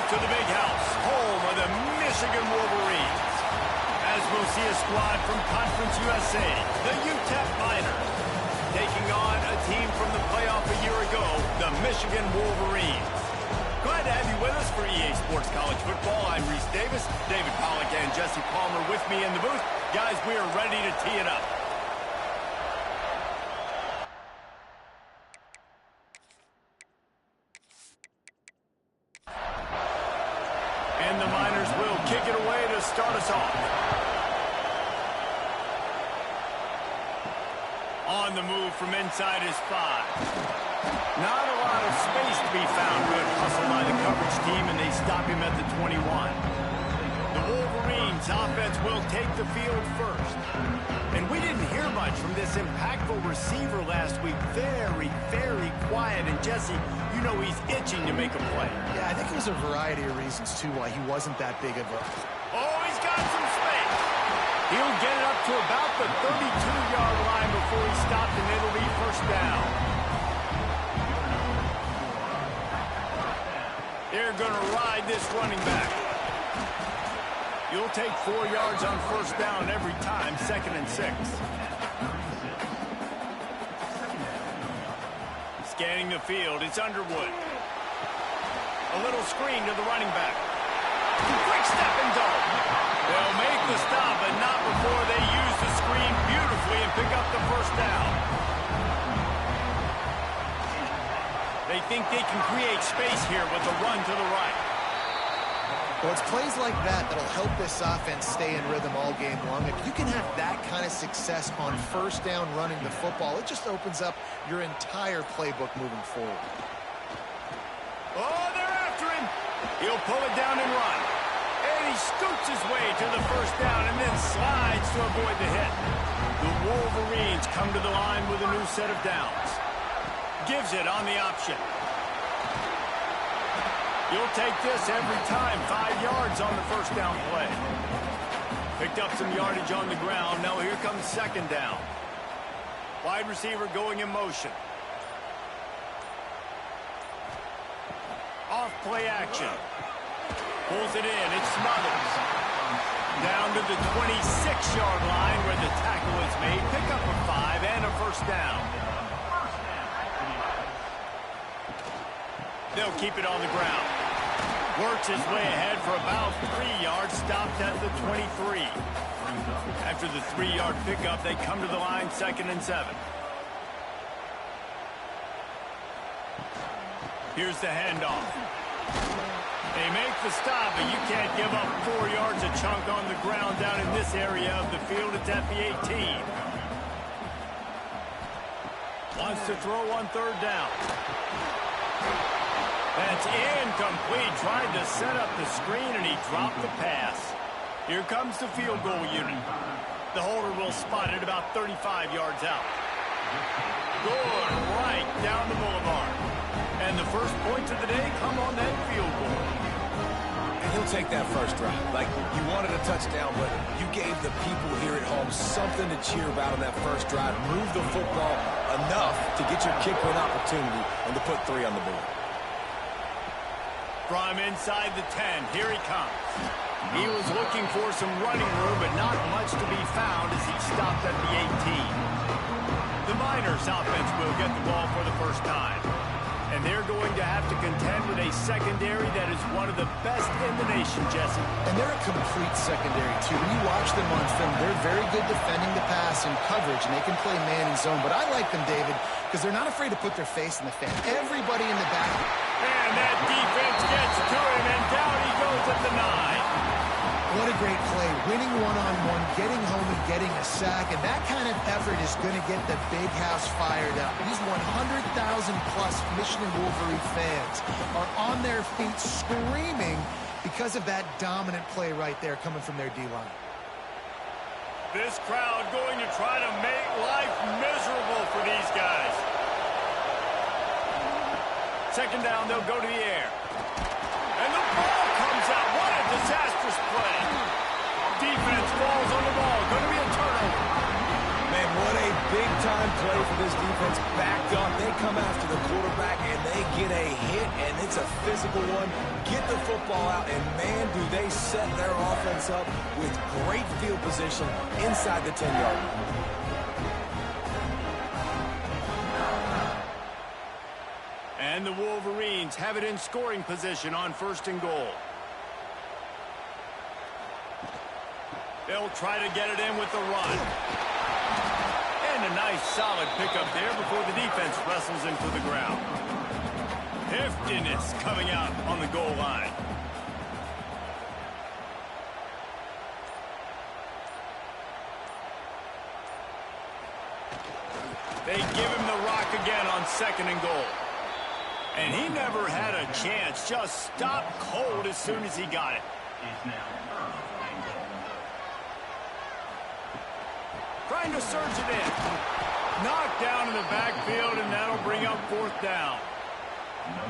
to the big house, home of the Michigan Wolverines. As we'll see a squad from Conference USA, the UTEP Miners, taking on a team from the playoff a year ago, the Michigan Wolverines. Glad to have you with us for EA Sports College Football. I'm Reese Davis, David Pollack and Jesse Palmer with me in the booth. Guys, we are ready to tee it up. And the Miners will kick it away to start us off. On the move from inside his 5. Not a lot of space to be found. Good hustle by the coverage team, and they stop him at the 21. The Wolverines offense will take the field first. And we didn't hear much from this impactful receiver last week. Very, very quiet. And Jesse, you know he's itching to make a play. Yeah, I think there's a variety of reasons, too, why he wasn't that big of a... Oh, he's got some space. He'll get it up to about the 32-yard line before he stopped, and it'll be first down. They're going to ride this running back. You'll take 4 yards on first down every time, 2nd and 6. Scanning the field, it's Underwood. A little screen to the running back. Quick step and go. They'll make the stop, but not before they use the screen beautifully and pick up the first down. They think they can create space here with a run to the right. Well, it's plays like that that'll help this offense stay in rhythm all game long. If you can have that kind of success on first down running the football, it just opens up your entire playbook moving forward. Oh, they're after him. He'll pull it down and run. And he scoots his way to the first down and then slides to avoid the hit. The Wolverines come to the line with a new set of downs. Gives it on the option. You'll take this every time. 5 yards on the first down play. Picked up some yardage on the ground. Now here comes second down. Wide receiver going in motion. Off play action. Pulls it in. It's Smothers. Down to the 26-yard line where the tackle is made. Pick up a 5 and a first down. They'll keep it on the ground. Works his way ahead for about 3 yards. Stopped at the 23. After the 3-yard pickup, they come to the line 2nd and 7. Here's the handoff. They make the stop, but you can't give up 4 yards a chunk on the ground down in this area of the field. It's at the 18. Wants to throw on third down. That's incomplete. Tried to set up the screen, and he dropped the pass. Here comes the field goal unit. The holder will spot it about 35 yards out. Good right down the boulevard. And the first points of the day come on that field goal. And he'll take that first drive. Like, you wanted a touchdown, but you gave the people here at home something to cheer about on that first drive. Move the football enough to get your kicker an opportunity and to put 3 on the board. From inside the 10, here he comes. He was looking for some running room, but not much to be found as he stopped at the 18. The Miners offense will get the ball for the first time. And they're going to have to contend with a secondary that is one of the best in the nation, Jesse. And they're a complete secondary, too. When you watch them on film, they're very good defending the pass and coverage, and they can play man and zone. But I like them, David, because they're not afraid to put their face in the fan. Everybody in the back. And that defense gets to him, and down he goes at the 9. What a great play. Winning one-on-one, getting home and getting a sack. And that kind of effort is going to get the big house fired up. These 100,000-plus Michigan Wolverine fans are on their feet screaming because of that dominant play right there coming from their D-line. This crowd going to try to make life miserable for these guys. Second down, they'll go to the air. And the ball comes out. What a disastrous play. Defense falls on the ball. Going to be a turnover. Man, what a big-time play for this defense. Backed up, they come after the quarterback, and they get a hit, and it's a physical one. Get the football out, and man, do they set their offense up with great field position inside the 10-yard line. And the Wolverines have it in scoring position on 1st and goal. They'll try to get it in with the run. And a nice solid pickup there before the defense wrestles him to the ground. Heftiness coming out on the goal line. They give him the rock again on 2nd and goal. And he never had a chance. Just stopped cold as soon as he got it. Trying to surge it in. Knocked down in the backfield, and that'll bring up 4th down.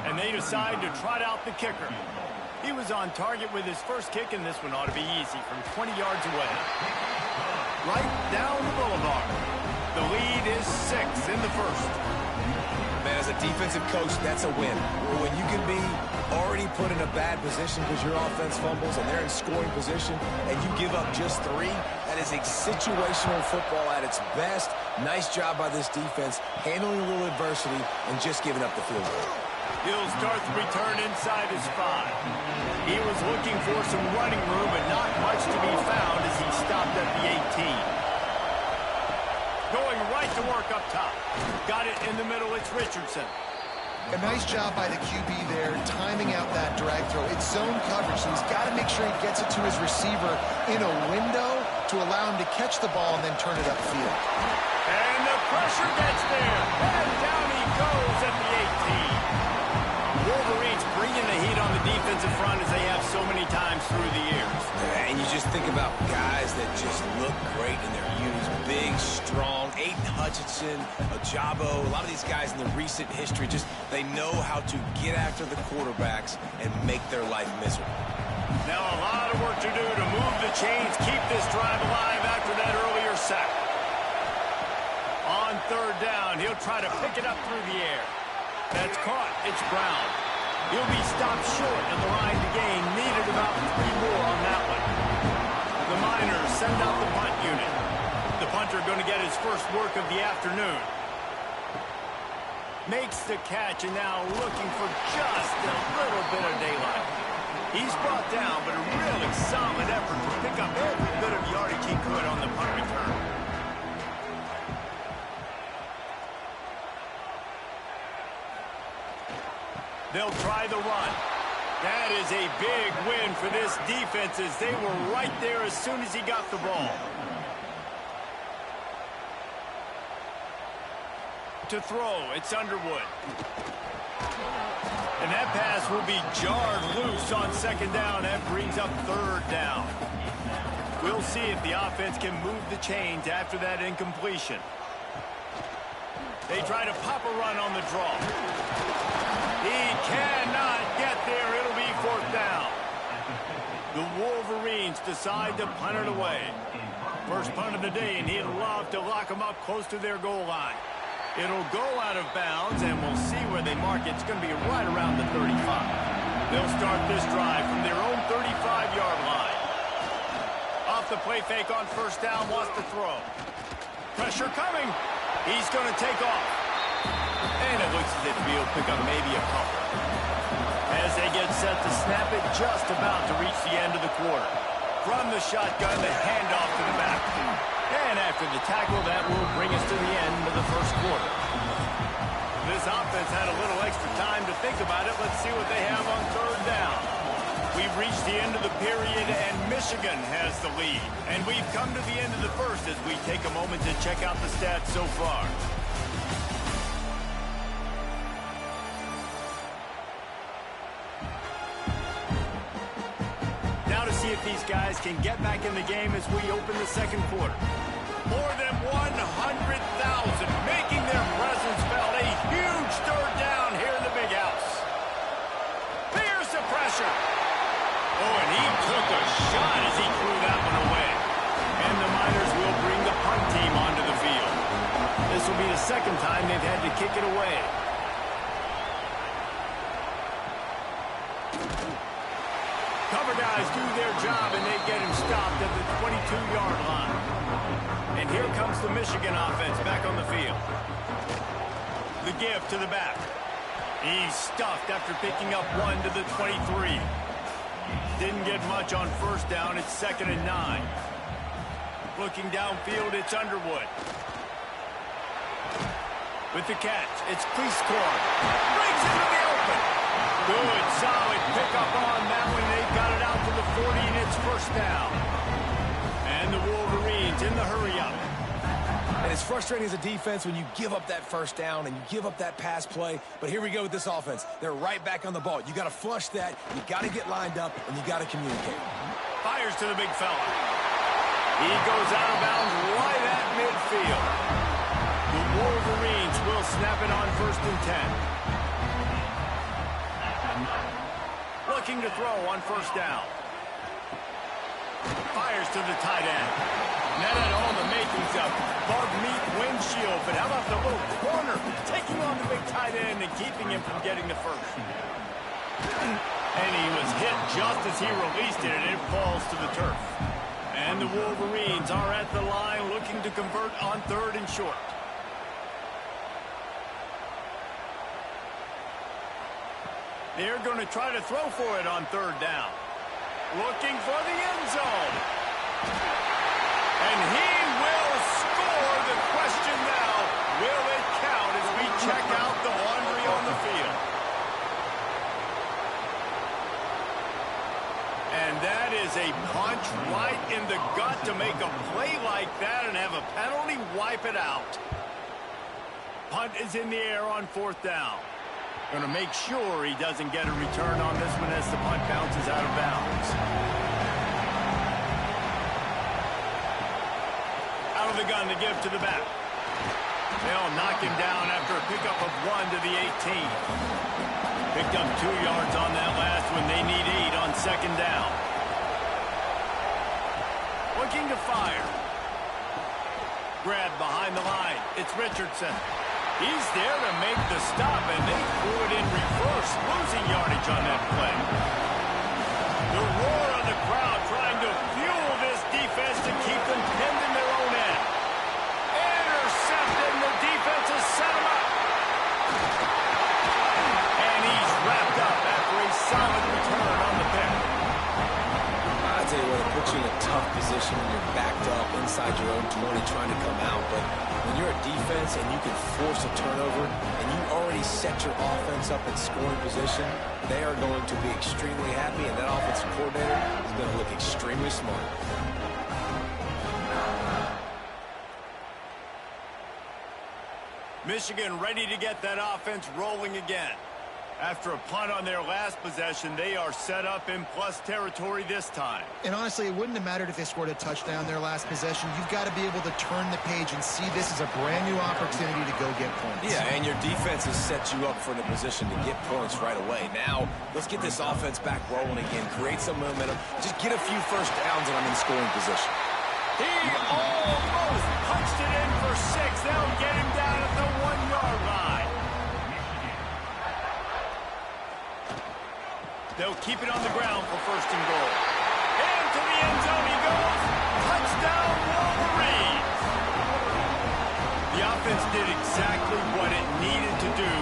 And they decide to trot out the kicker. He was on target with his first kick, and this one ought to be easy from 20 yards away. Right down the boulevard. The lead is 6 in the 1st. Man, as a defensive coach, that's a win. When you can be already put in a bad position because your offense fumbles and they're in scoring position and you give up just 3, that is a situational football at its best. Nice job by this defense, handling a little adversity and just giving up the field goal. He'll start the return inside his 5. He was looking for some running room, but not much to be found as he stopped at the 18. Going right to work up top. Got it in the middle, it's Richardson. A nice job by the QB there, timing out that drag throw. It's zone coverage, so he's got to make sure he gets it to his receiver in a window to allow him to catch the ball and then turn it upfield. And the pressure gets there. And down he goes at the 18. Wolverines bringing the heat on the defensive front as they have so many times through the years. And you just think about guys that just look great in their unis. Big, strong, Aiden Hutchinson, Ajabo, a lot of these guys in the recent history, just they know how to get after the quarterbacks and make their life miserable. Now a lot of work to do to move the chains, keep this drive alive after that earlier sack. On 3rd down, he'll try to pick it up through the air. That's caught. It's Brown. He'll be stopped short of the line to gain. Needed about 3 more on that one. The Miners send out the punt unit. The punter going to get his first work of the afternoon. Makes the catch and now looking for just a little bit of daylight. He's brought down, but a really solid effort to pick up every bit of yardage he could on the punt return. They'll try the run. That is a big win for this defense as they were right there as soon as he got the ball. To throw, it's Underwood. And that pass will be jarred loose on 2nd down. That brings up 3rd down. We'll see if the offense can move the chains after that incompletion. They try to pop a run on the draw. He cannot get there. It'll be 4th down. The Wolverines decide to punt it away. First punt of the day, and he'd love to lock them up close to their goal line. It'll go out of bounds, and we'll see where they mark it. It's going to be right around the 35. They'll start this drive from their own 35-yard line. Off the play fake on 1st down, wants to throw. Pressure coming. He's going to take off. And it looks as if he'll pick up maybe a couple. As they get set to snap it, just about to reach the end of the quarter. From the shotgun, the handoff to the back. And after the tackle, that will bring us to the end of the 1st quarter. This offense had a little extra time to think about it. Let's see what they have on 3rd down. We've reached the end of the period, and Michigan has the lead. And we've come to the end of the 1st as we take a moment to check out the stats so far. Now to see if these guys can get back in the game as we open the 2nd quarter. More than 100,000 making their presence felt. A huge 3rd down here in the big house. There's the pressure. Oh, and he took a shot as he threw that one away. And the Miners will bring the punt team onto the field. second time they've had to kick it away. Cover guys do their job, and they get him stopped at the 22-yard line. And here comes the Michigan offense back on the field. The give to the back. He's stuffed after picking up one to the 23. Didn't get much on first down. It's 2nd and 9. Looking downfield, it's Underwood. With the catch, it's Cleescorn. Brings into the open. Good, solid pickup on that one. They've got it out to the 40, and it's first down. And the Wolverines in the hurry-up. And it's frustrating as a defense when you give up that first down and you give up that pass play. But here we go with this offense. They're right back on the ball. You got to flush that. You got to get lined up, and you got to communicate. Fires to the big fella. He goes out of bounds right at midfield. The Wolverines will snap it on 1st and 10. Looking to throw on first down. Fires to the tight end. And that had all the makings of bug meat windshield. But how about the little corner taking on the big tight end and keeping him from getting the first? And he was hit just as he released it, and it falls to the turf. And the Wolverines are at the line looking to convert on 3rd and short. They're going to try to throw for it on 3rd down. Looking for the end zone. And he will score. The question now, will it count as we check out the laundry on the field? And that is a punch right in the gut to make a play like that and have a penalty wipe it out. Punt is in the air on 4th down. Going to make sure he doesn't get a return on this one as the punt bounces out of bounds. Out of the gun to give to the back. They'll knock him down after a pickup of 1 to the 18. Picked up 2 yards on that last one. They need 8 on 2nd down. Looking to fire. Grab behind the line. It's Richardson. He's there to make the stop, and they threw it in reverse, losing yardage on that play. The roar of the crowd trying to fuel this defense to keep them pinned in their own end. Intercepted, and the defense has set him up. And he's wrapped up after a solid return on the pick. I tell you what, it puts you in a tough position when you're backed up inside your own 20 trying to come out, but when you're a defense and you can force a turnover and you already set your offense up in scoring position, they are going to be extremely happy, and that offensive coordinator is going to look extremely smart. Michigan ready to get that offense rolling again. After a punt on their last possession, they are set up in plus territory this time. And honestly, it wouldn't have mattered if they scored a touchdown their last possession. You've got to be able to turn the page and see this as a brand new opportunity to go get points. Yeah, and your defense has set you up for the position to get points right away. Now, let's get this offense back rolling again, create some momentum, just get a few first downs, and I'm in scoring position. He almost punched it in for 6. They'll get him down at the 1-yard line. They'll keep it on the ground for 1st and goal. Into the end zone he goes. Touchdown, Wolverines. The offense did exactly what it needed to do,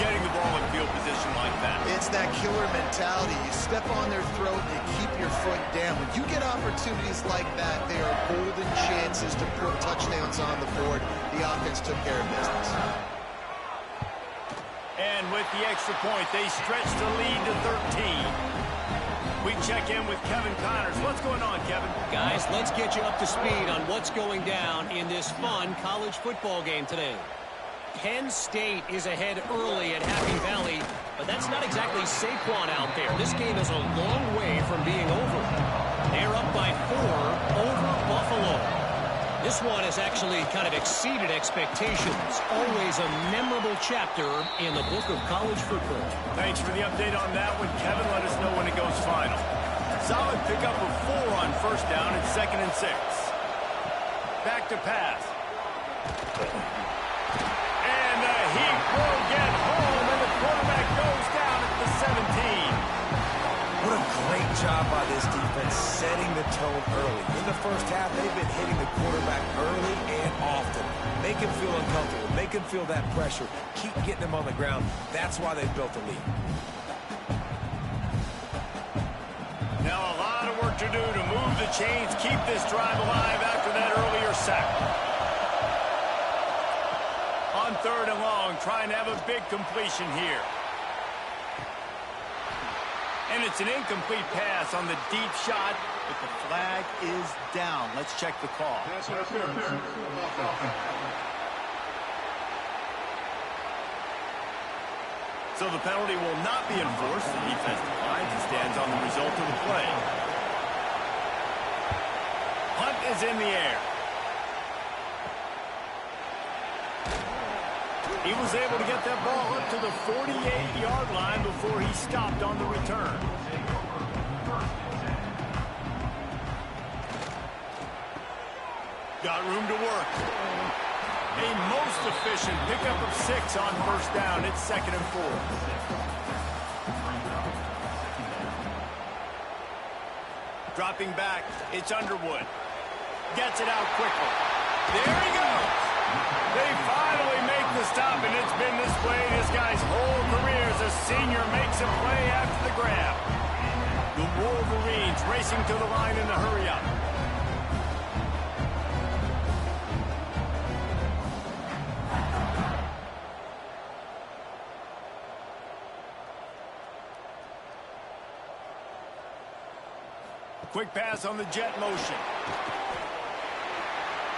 getting the ball in field position like that. It's that killer mentality. You step on their throat and you keep your foot down. When you get opportunities like that, they are golden chances to put touchdowns on the board. The offense took care of business. And with the extra point, they stretch the lead to 13. We check in with Kevin Connors. What's going on, Kevin? Guys, let's get you up to speed on what's going down in this fun college football game today. Penn State is ahead early at Happy Valley, but that's not exactly Saquon out there. This game is a long way from being over. They're up by 4 over Buffalo. This one has actually kind of exceeded expectations. Always a memorable chapter in the book of college football. Thanks for the update on that one, Kevin. Let us know when it goes final. Solid pickup of 4 on first down at 2nd and 6. Back to pass. he will get home, and the quarterback goes down at the 17. What a great job by this defense setting the tone early. In the first half, they've been hitting the quarterback early and often. Make him feel uncomfortable. Make him feel that pressure. Keep getting him on the ground. That's why they've built a lead. Now a lot of work to do to move the chains, keep this drive alive after that earlier sack. On 3rd and long, trying to have a big completion here. And it's an incomplete pass on the deep shot, but the flag is down. Let's check the call. So the penalty will not be enforced. The defense declines and stands on the result of the play. Punt is in the air. He was able to get that ball up to the 48-yard line before he stopped on the return. Got room to work. A most efficient pickup of 6 on 1st down. It's 2nd and 4. Dropping back, it's Underwood. Gets it out quickly. There he goes. They finally make the stop, and it's been this way this guy's whole career as a senior makes a play after the grab. The Wolverines racing to the line in the hurry-up. Quick pass on the jet motion.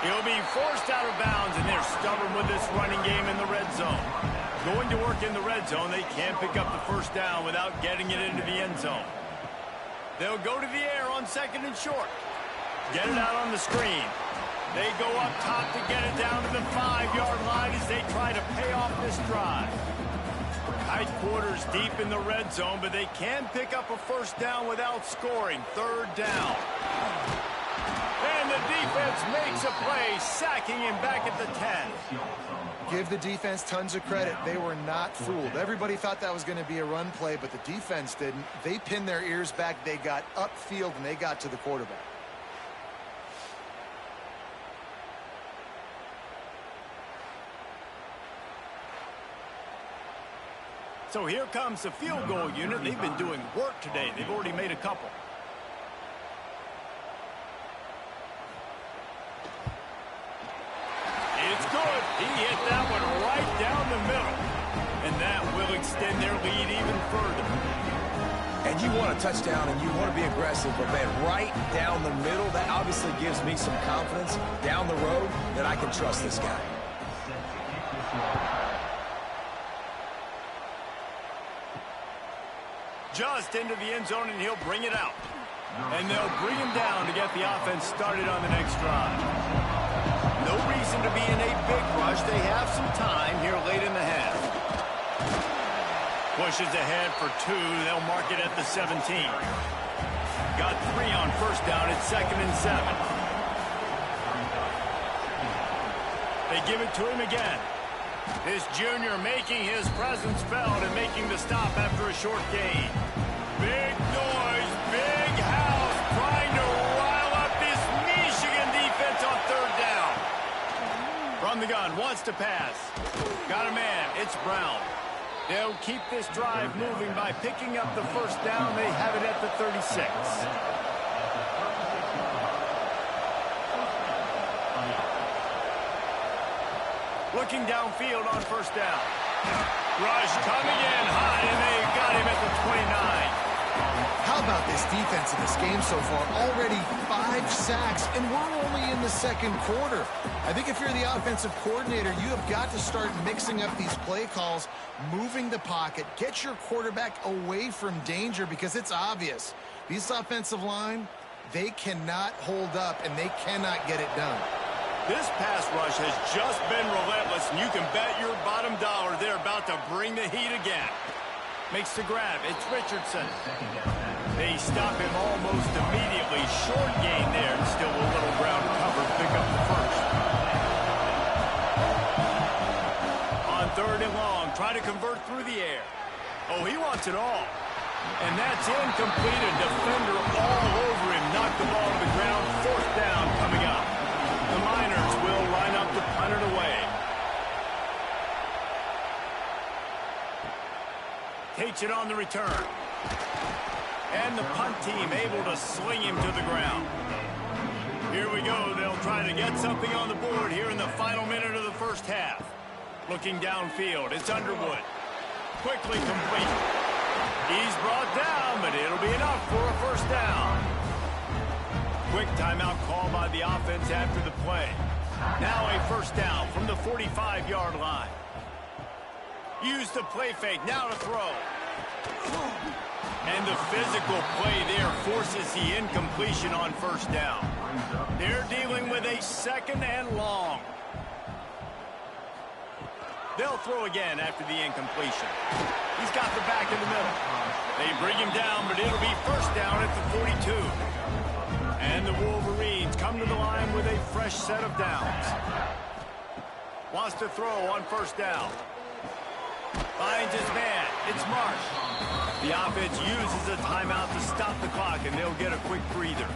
He'll be forced out of bounds, and they're stubborn with this running game in the red zone. Going to work in the red zone, they can't pick up the 1st down without getting it into the end zone. They'll go to the air on 2nd and short. Get it out on the screen. They go up top to get it down to the 5-yard line as they try to pay off this drive. Tight quarters deep in the red zone, but they can pick up a 1st down without scoring. 3rd down. And the defense makes a play, sacking him back at the 10. Give the defense tons of credit. They were not fooled. Everybody thought that was going to be a run play, but the defense didn't. They pinned their ears back. They got upfield, and they got to the quarterback. So here comes the field goal unit. They've been doing work today. They've already made a couple. It's good. He hit that one right down the middle. And that will extend their lead even further. And you want a touchdown and you want to be aggressive, but man, right down the middle, that obviously gives me some confidence down the road that I can trust this guy. Just into the end zone, and he'll bring it out. And they'll bring him down to get the offense started on the next drive. No reason to be in a big rush. They have some time here late in the half. Pushes ahead for 2. They'll mark it at the 17. Got 3 on 1st down. It's 2nd and 7. They give it to him again. This junior making his presence felt and making the stop after a short gain. Big noise, big house, trying to rile up this Michigan defense on 3rd down. From the gun, wants to pass. Got a man, it's Brown. They'll keep this drive moving by picking up the 1st down. They have it at the 36. Looking downfield on 1st down. Rush coming in high, and they got him at the 29. How about this defense in this game so far? Already 5 sacks, and we're only in the 2nd quarter. I think if you're the offensive coordinator, you have got to start mixing up these play calls, moving the pocket, get your quarterback away from danger, because it's obvious. These offensive line, they cannot hold up, and they cannot get it done. This pass rush has just been relentless, and you can bet your bottom dollar they're about to bring the heat again. Makes the grab. It's Richardson. They stop him almost immediately. Short gain there, and still a little ground cover. Pick up the 1st. On 3rd and convert through the air. Oh, he wants it all. And that's incomplete. A defender all over him. Knocked the ball to the ground. Fourth down coming up. The Miners will line up to punt it away. Takes it on the return. And the punt team able to sling him to the ground. Here we go. They'll try to get something on the board here in the final minute of the first half. Looking downfield. It's Underwood. Quickly complete. He's brought down, but it'll be enough for a first down. Quick timeout call by the offense after the play. Now a first down from the 45-yard line. Use the play fake. Now to throw. And the physical play there forces the incompletion on first down. They're dealing with a second and long. They'll throw again after the incompletion. He's got the back in the middle. They bring him down, but it'll be first down at the 42. And the Wolverines come to the line with a fresh set of downs. Wants to throw on first down. Finds his man. It's Marsh. The offense uses a timeout to stop the clock, and they'll get a quick breather.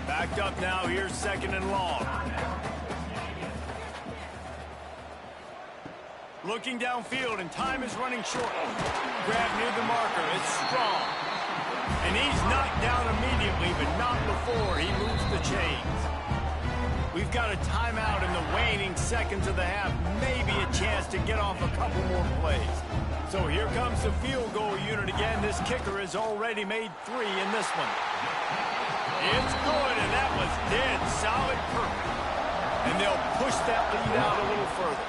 Backed up now. Here's second and long. Looking downfield, and time is running short. Grab near the marker. It's Strong. And he's knocked down immediately, but not before he moves the chains. We've got a timeout in the waning seconds of the half. Maybe a chance to get off a couple more plays. So here comes the field goal unit again. This kicker has already made 3 in this one. It's good, and that was dead solid perfect. And they'll push that lead out a little further.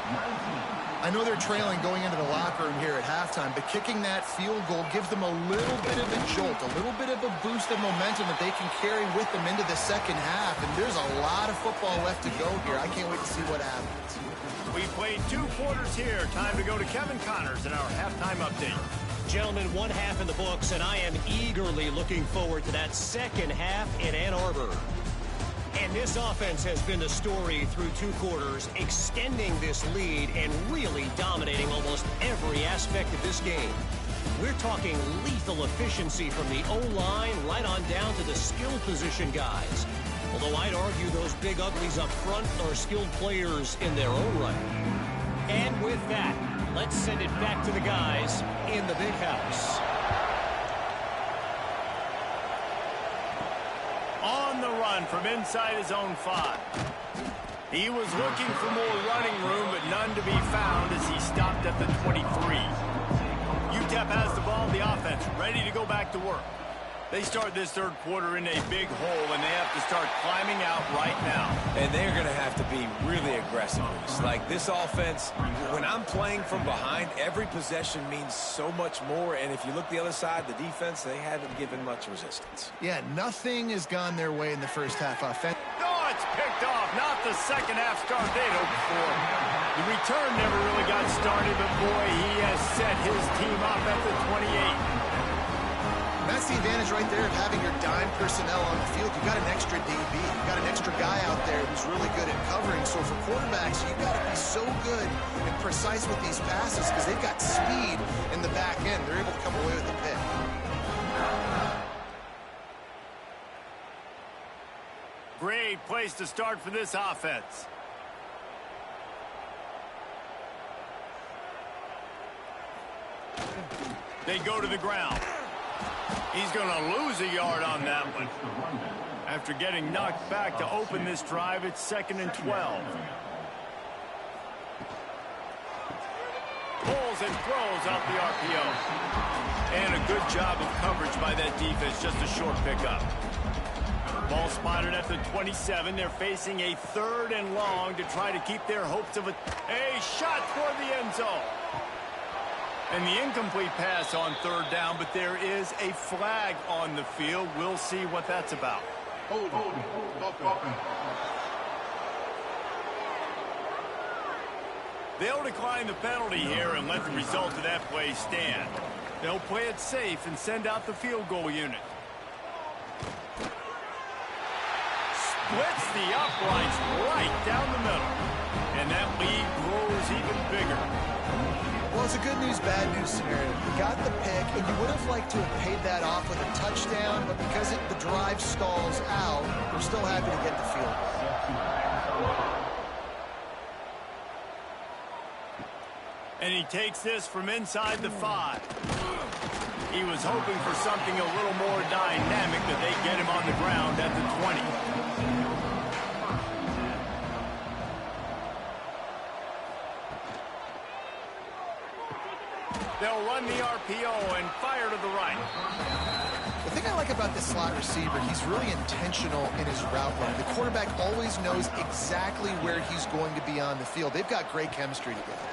I know they're trailing going into the locker room here at halftime, but kicking that field goal gives them a little bit of a jolt, a little bit of a boost of momentum that they can carry with them into the second half. And there's a lot of football left to go here. I can't wait to see what happens. We played 2 quarters here. Time to go to Kevin Connors in our halftime update. Gentlemen, 1 half in the books, and I am eagerly looking forward to that second half in Ann Arbor. And this offense has been the story through 2 quarters, extending this lead and really dominating almost every aspect of this game. We're talking lethal efficiency from the O-line right on down to the skill position guys. Although I'd argue those big uglies up front are skilled players in their own right. And with that, let's send it back to the guys in the big house. On the run from inside his own 5. He was looking for more running room, but none to be found as he stopped at the 23. UTEP has the ball, the offense ready to go back to work. They start this third quarter in a big hole, and they have to start climbing out right now. And they're going to have to be really aggressive. Like this offense, when I'm playing from behind, every possession means so much more. And if you look the other side, the defense, they haven't given much resistance. Yeah, nothing has gone their way in the first half offense. Oh, it's picked off. Not the second half start they'd hoped for. The return never really got started, but boy, he has set his team up at the 28. That's the advantage right there of having your dime personnel on the field. You've got an extra DB. You've got an extra guy out there who's really good at covering. So for quarterbacks, you've got to be so good and precise with these passes because they've got speed in the back end. They're able to come away with a pick. Great place to start for this offense. They go to the ground. He's going to lose a yard on that one. After getting knocked back to open this drive, it's 2nd and 12. Pulls and throws out the RPO. And a good job of coverage by that defense, just a short pickup. Ball spotted at the 27. They're facing a 3rd and long to try to keep their hopes of a shot toward the end zone. And the incomplete pass on 3rd down, but there is a flag on the field. We'll see what that's about. They'll decline the penalty here and let the result of that play stand. They'll play it safe and send out the field goal unit. splits the uprights right down the middle. And that lead grows even bigger. Well, it's a good news, bad news scenario. You got the pick, and you would have liked to have paid that off with a touchdown, but because the drive stalls out, we're still happy to get the field goal. And he takes this from inside the 5. He was hoping for something a little more dynamic, but they get him on the ground at the 20. They'll run the RPO and fire to the right. The thing I like about this slot receiver, he's really intentional in his route run. The quarterback always knows exactly where he's going to be on the field. They've got great chemistry together.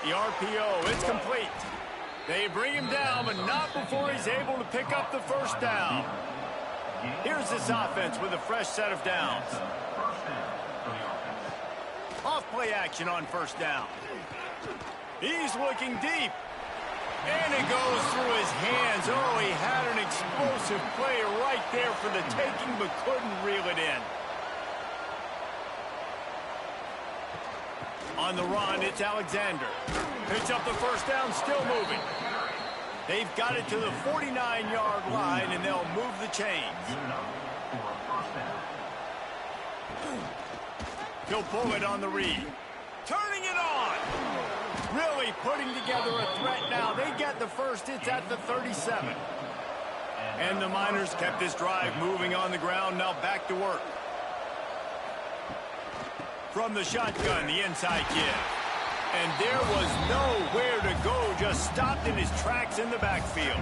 The RPO, it's complete. They bring him down, but not before he's able to pick up the first down. Here's this offense with a fresh set of downs. Off play action on first down. He's looking deep. And it goes through his hands. Oh, he had an explosive play right there for the taking, but couldn't reel it in. On the run, it's Alexander. Picks up the first down, still moving. They've got it to the 49-yard line, and they'll move the chains. He'll pull it on the read. Turning it on. Really putting together a threat now. They get the first. It's at the 37. And the Miners kept this drive moving on the ground. Now back to work. From the shotgun, the inside give. And there was nowhere to go. Just stopped in his tracks in the backfield.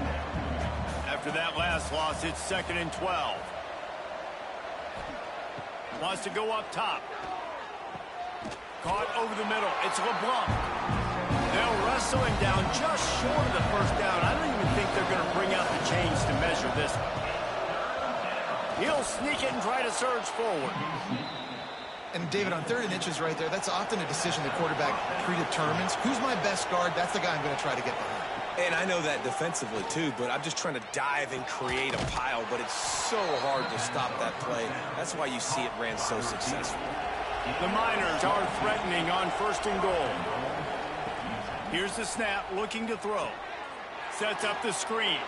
After that last loss, it's 2nd and 12. Wants to go up top. Caught over the middle. It's LeBlanc. They'll wrestle him down just short of the first down. I don't even think they're going to bring out the chains to measure this one. He'll sneak it and try to surge forward. And, David, on 3rd and inches right there, that's often a decision the quarterback predetermines. Who's my best guard? That's the guy I'm going to try to get behind. And I know that defensively, too, but I'm just trying to dive and create a pile, but it's so hard to stop that play. That's why you see it ran so successful. The Miners are threatening on 1st and goal. Here's the snap, looking to throw. Sets up the screen.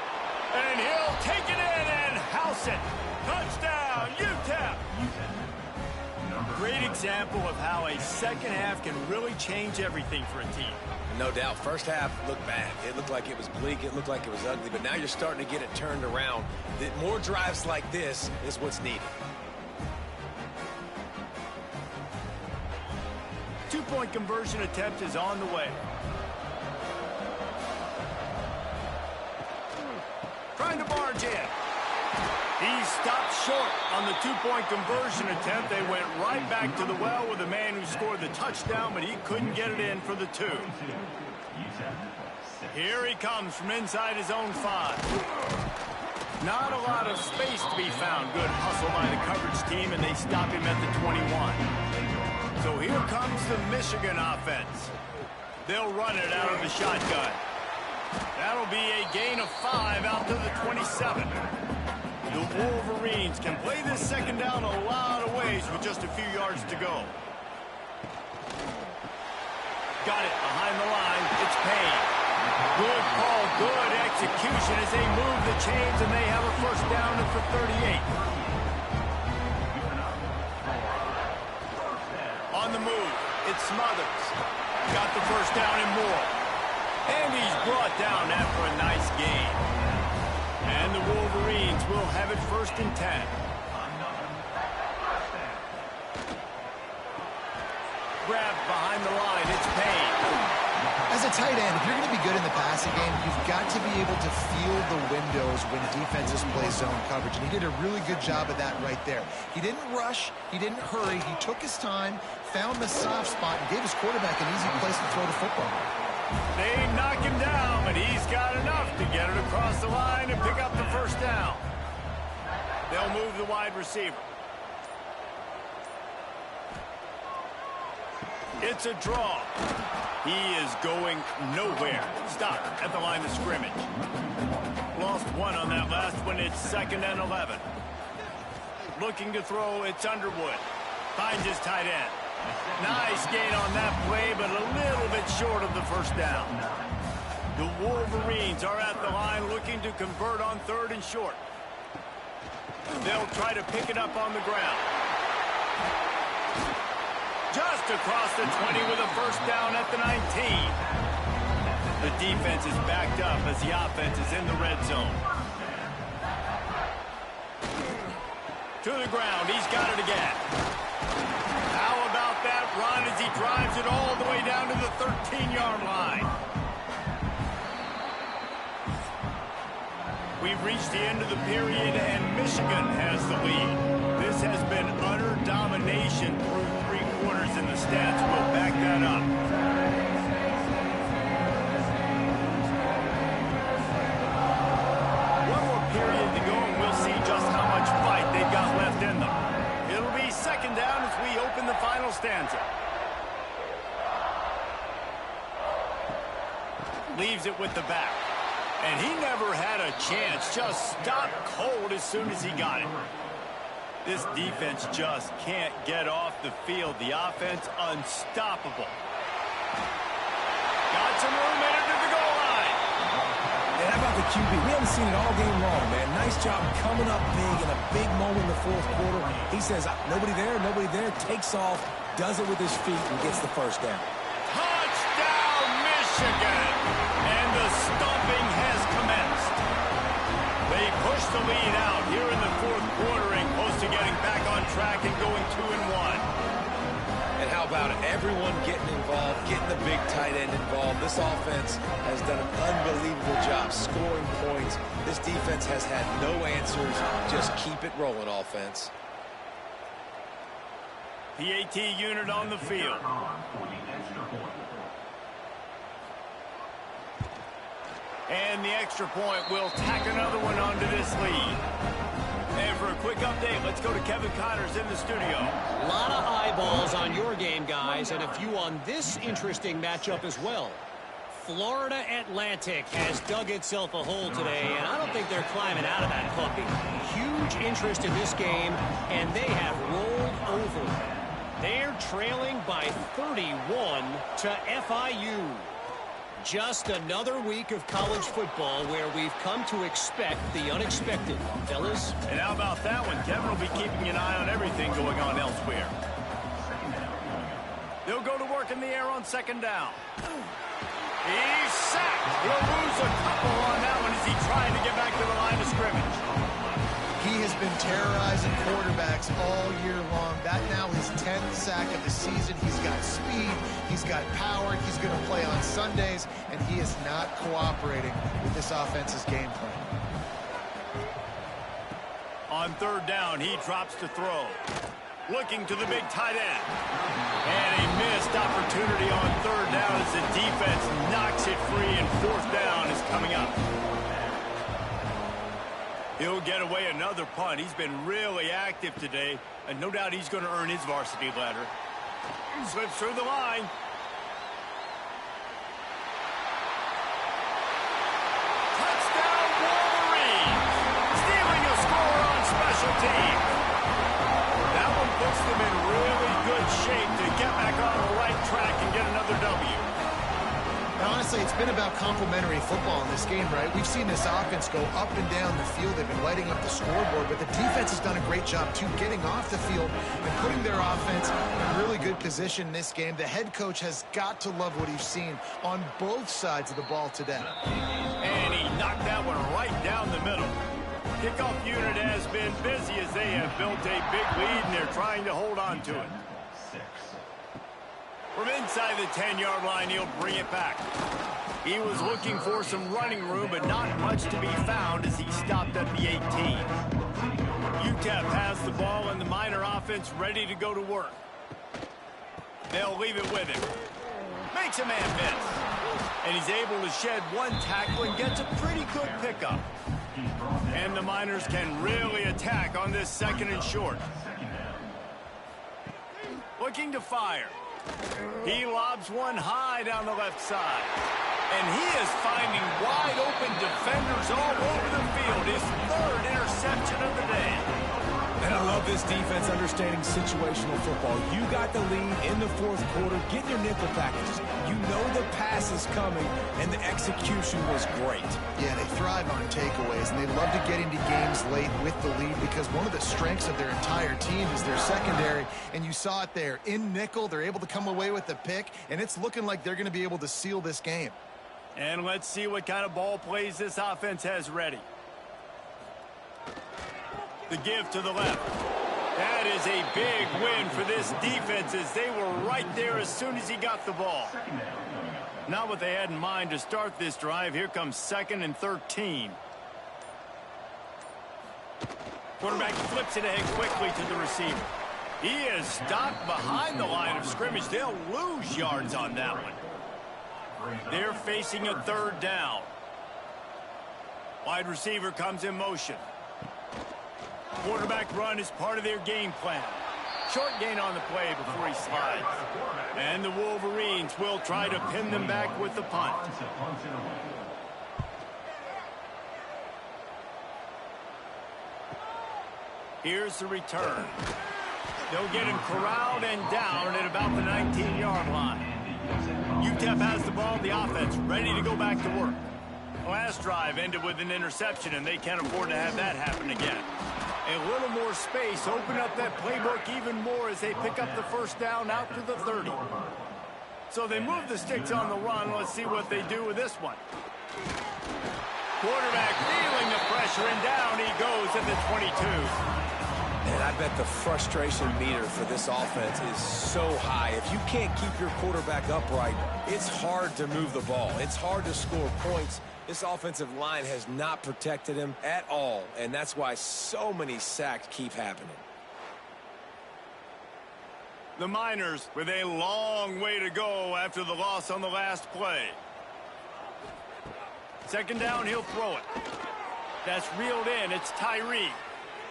And he'll take it in and house it. Touchdown, UTEP! Great example of how a second half can really change everything for a team. No doubt. First half looked bad. It looked like it was bleak. It looked like it was ugly. But now you're starting to get it turned around. More drives like this is what's needed. 2-point conversion attempt is on the way. Trying to barge in. He stopped short on the 2-point conversion attempt. They went right back to the well with the man who scored the touchdown, but he couldn't get it in for the 2. Here he comes from inside his own 5. Not a lot of space to be found. Good hustle by the coverage team, and they stop him at the 21. So here comes the Michigan offense. They'll run it out of the shotgun. That'll be a gain of 5 out to the 27. The Wolverines can play this second down a lot of ways with just a few yards to go. Got it behind the line. It's Payne. Good call, good execution as they move the chains, and they have a first down at the 38. On the move, it's Smothers. Got the first down and more. And he's brought down after a nice gain. And the Wolverines will have it 1st and 10. Grabbed behind the line, it's Payne. As a tight end, if you're going to be good in the passing game, you've got to be able to feel the windows when defenses play zone coverage. And he did a really good job of that right there. He didn't rush. He didn't hurry. He took his time, found the soft spot, and gave his quarterback an easy place to throw the football. They knock him down, but he's got enough to get it across the line and pick up the first down. They'll move the wide receiver. It's a draw. He is going nowhere. Stop at the line of scrimmage. Lost 1 on that last one. It's 2nd and 11. Looking to throw, it's Underwood. Finds his tight end. Nice gain on that play, but a little bit short of the first down. The Wolverines are at the line looking to convert on 3rd and short. They'll try to pick it up on the ground. Just across the 20 with a first down at the 19. The defense is backed up as the offense is in the red zone. To the ground, he's got it again. How about that run as he drives it all the way down to the 13-yard line? We've reached the end of the period, and Michigan has the lead. This has been utter domination through 3 quarters, and the stats will back that up. One more period to go, and we'll see just how much fight they've got left in them. It'll be 2nd down as we open the final stanza. Leaves it with the back. And he never had a chance, just stopped cold as soon as he got it. This defense just can't get off the field. The offense, unstoppable. Got some room in it to the goal line. And how about the QB? We haven't seen it all game long, man. Nice job coming up big in a big moment in the 4th quarter. He says, nobody there, takes off, does it with his feet, and gets the first down. Touchdown, Michigan! And the stomping has commenced. They push the lead out here in the 4th quarter and close to getting back on track and going 2-1. And how about it? Everyone getting involved, getting the big tight end involved. This offense has done an unbelievable job scoring points. This defense has had no answers. Just keep it rolling, offense. PAT unit on the field. And the extra point will tack another one onto this lead. And for a quick update, let's go to Kevin Connors in the studio. A lot of eyeballs on your game, guys, and a few on this interesting matchup as well. Florida Atlantic has dug itself a hole today, and I don't think they're climbing out of that puppy. Huge interest in this game, and they have rolled over. They're trailing by 31 to FIU. Just another week of college football where we've come to expect the unexpected, fellas. And how about that one? Kevin will be keeping an eye on everything going on elsewhere. They'll go to work in the air on 2nd down. He's sacked. He'll lose a couple on that one as he trying to get back to the line of scrimmage. He has been terrorizing quarterbacks all year long. That now his 10th sack of the season. He's got speed. He's got power. He's going to play on Sundays, and he is not cooperating with this offense's game plan. On 3rd down, he drops to throw. Looking to the big tight end. And a missed opportunity on 3rd down as the defense knocks it free, and 4th down is coming up. He'll get away another punt. He's been really active today, and no doubt he's going to earn his varsity ladder. Slips through the line. Touchdown, Wolverines! Stealing a score on special teams. That one puts them in really good shape to get back on the right track and get another W. Now, honestly, it's been about complementary football in this game, right? We've seen this offense go up and down the field. They've been lighting up the scoreboard, but the defense has done a great job, too, getting off the field and putting their offense in really good position in this game. The head coach has got to love what he's seen on both sides of the ball today. And he knocked that one right down the middle. Kickoff unit has been busy as they have built a big lead, and they're trying to hold on to it. From inside the 10-yard line, he'll bring it back. He was looking for some running room, but not much to be found as he stopped at the 18. UTEP has the ball, and the Miner offense ready to go to work. They'll leave it with him. Makes a man miss. And he's able to shed one tackle and gets a pretty good pickup. And the Miners can really attack on this 2nd and short. Looking to fire. He lobs one high down the left side. And he is finding wide open defenders all over the field. His 3rd interception of the day. And I love this defense understanding situational football. You got the lead in the fourth quarter. Get your nickel packages. You know the pass is coming, and the execution was great. Yeah, they thrive on takeaways, and they love to get into games late with the lead because one of the strengths of their entire team is their secondary, and you saw it there. In nickel, they're able to come away with the pick, and it's looking like they're going to be able to seal this game. And let's see what kind of ball plays this offense has ready. The give to the left. That is a big win for this defense as they were right there as soon as he got the ball. Not what they had in mind to start this drive. Here comes 2nd and 13. Quarterback flips it ahead quickly to the receiver. He is stopped behind the line of scrimmage. They'll lose yards on that one. They're facing a 3rd down. Wide receiver comes in motion. Quarterback run is part of their game plan. Short gain on the play before he slides. And the Wolverines will try to pin them back with the punt. Here's the return. They'll get him corralled and down at about the 19-yard line. UTEP has the ball, the offense ready to go back to work. Last drive ended with an interception, and they can't afford to have that happen again. A little more space, open up that playbook even more as they pick up the 1st down out to the 30. So they move the sticks on the run. Let's see what they do with this one. Quarterback feeling the pressure, and down he goes at the 22. And I bet the frustration meter for this offense is so high. If you can't keep your quarterback upright, it's hard to move the ball. It's hard to score points. This offensive line has not protected him at all, and that's why so many sacks keep happening. The Miners with a long way to go after the loss on the last play. 2nd down, he'll throw it. That's reeled in. It's Tyree.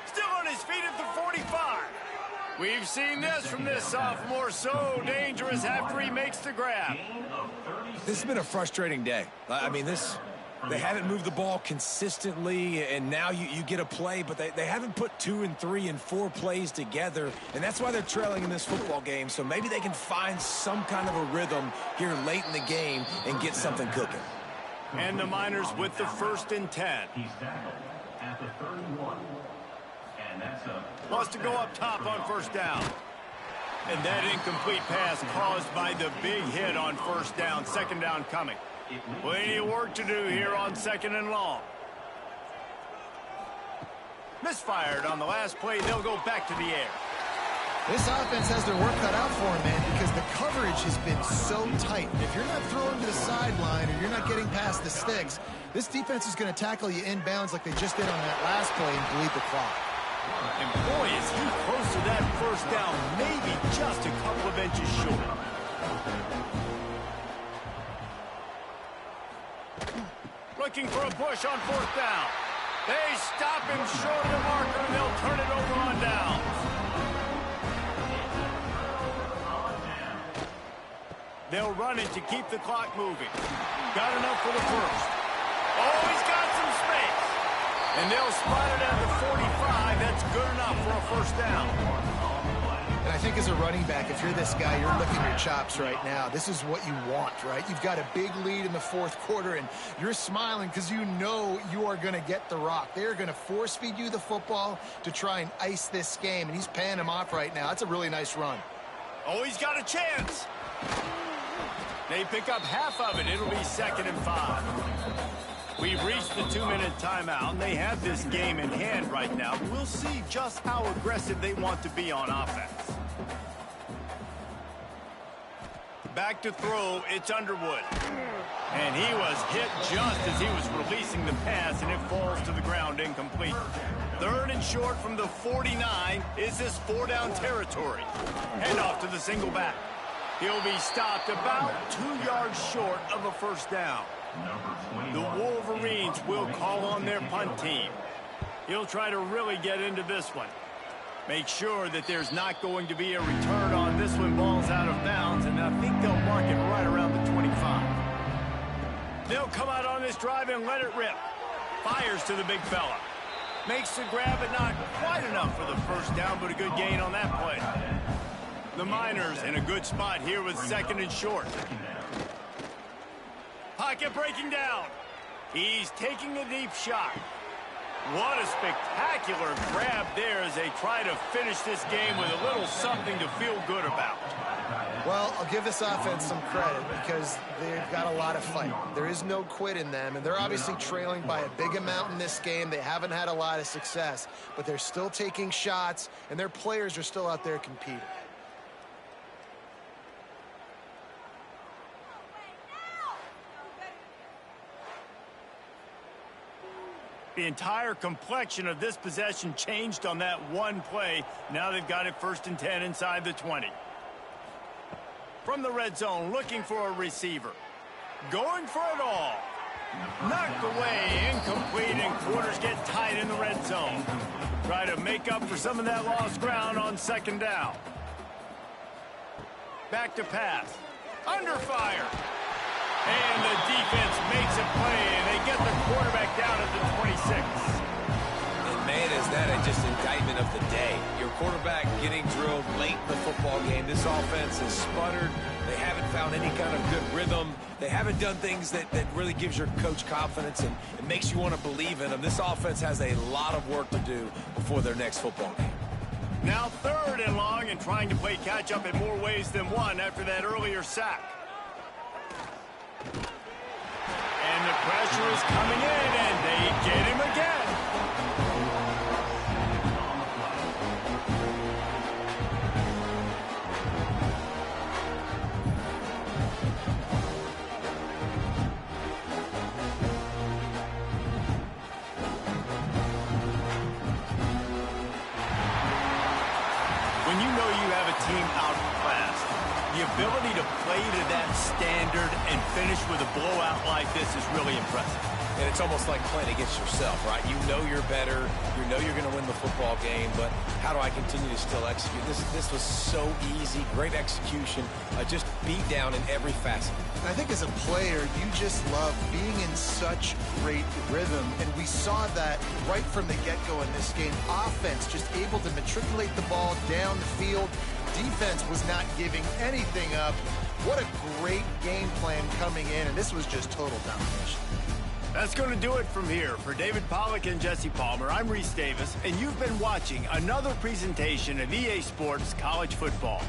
Still on his feet at the 45. We've seen this from this sophomore, so dangerous after he makes the grab. This has been a frustrating day. I mean, they haven't moved the ball consistently, and now you get a play, but they haven't put 2 and 3 and 4 plays together, and that's why they're trailing in this football game. So maybe they can find some kind of a rhythm here late in the game and get something cooking. And the Miners with the 1st and 10. He's tackled at the 31. And that's Wants to go up top on 1st down. And that incomplete pass caused by the big hit on 1st down. 2nd down coming. Plenty of work to do here on 2nd and long. Misfired on the last play. They'll go back to the air. This offense has their work cut out for them, man, because the coverage has been so tight. If you're not throwing to the sideline or you're not getting past the sticks, this defense is going to tackle you inbounds like they just did on that last play and bleed the clock. And boy, is he close to that 1st down, maybe just a couple of inches short. Looking for a push on 4th down. They stop him short of the marker, and they'll turn it over on downs. They'll run it to keep the clock moving. Got enough for the 1st. Oh, he's got some space. And they'll spot it at the 45. That's good enough for a 1st down. And I think as a running back, if you're this guy, you're licking your chops right now. This is what you want, right? You've got a big lead in the 4th quarter, and you're smiling because you know you are going to get the rock. They're going to force feed you the football to try and ice this game, and he's paying him off right now. That's a really nice run. Oh, he's got a chance. They pick up half of it. It'll be 2nd and 5. We've reached the 2-minute timeout, and they have this game in hand right now. We'll see just how aggressive they want to be on offense. Back to throw, it's Underwood. And he was hit just as he was releasing the pass, and it falls to the ground incomplete. 3rd and short from the 49. Is this 4-down territory? Handoff to the single back. He'll be stopped about 2 yards short of a 1st down. The Wolverines will call on their punt team. He'll try to really get into this one. Make sure that there's not going to be a return on this one. Ball's out of bounds, and I think they'll mark it right around the 25. They'll come out on this drive and let it rip. Fires to the big fella. Makes the grab, but not quite enough for the first down, but a good gain on that play. The Miners in a good spot here with second and short. Pocket breaking down. He's taking a deep shot. What a spectacular grab there as they try to finish this game with a little something to feel good about. Well, I'll give this offense some credit because they've got a lot of fight. There is no quit in them, and they're obviously trailing by a big amount in this game. They haven't had a lot of success, but they're still taking shots, and their players are still out there competing. The entire complexion of this possession changed on that one play. Now they've got it 1st and 10 inside the 20. From the red zone, looking for a receiver. Going for it all. Knocked away, incomplete, and quarters get tight in the red zone. Try to make up for some of that lost ground on 2nd down. Back to pass. Under fire. And the defense makes a play, and they get the quarterback down at the 26. And man, is that just indictment of the day. Your quarterback getting drilled late in the football game. This offense has sputtered. They haven't found any kind of good rhythm. They haven't done things that really gives your coach confidence and it makes you want to believe in them. This offense has a lot of work to do before their next football game. Now 3rd and long and trying to play catch-up in more ways than one after that earlier sack. And the pressure is coming in, and they get him again. When you know you have a team outclassed, the ability to play to that standard and finish with a blowout like this is really impressive. And it's almost like playing against yourself, right? You know you're better. You know you're going to win the football game, but how do I continue to still execute? This was so easy. Great execution. Just beat down in every facet. I think as a player, you just love being in such great rhythm, and we saw that right from the get-go in this game. Offense just able to matriculate the ball down the field. Defense was not giving anything up. What a great game plan coming in, and this was just total domination. That's going to do it from here. For David Pollack and Jesse Palmer, I'm Reese Davis, and you've been watching another presentation of EA Sports College Football.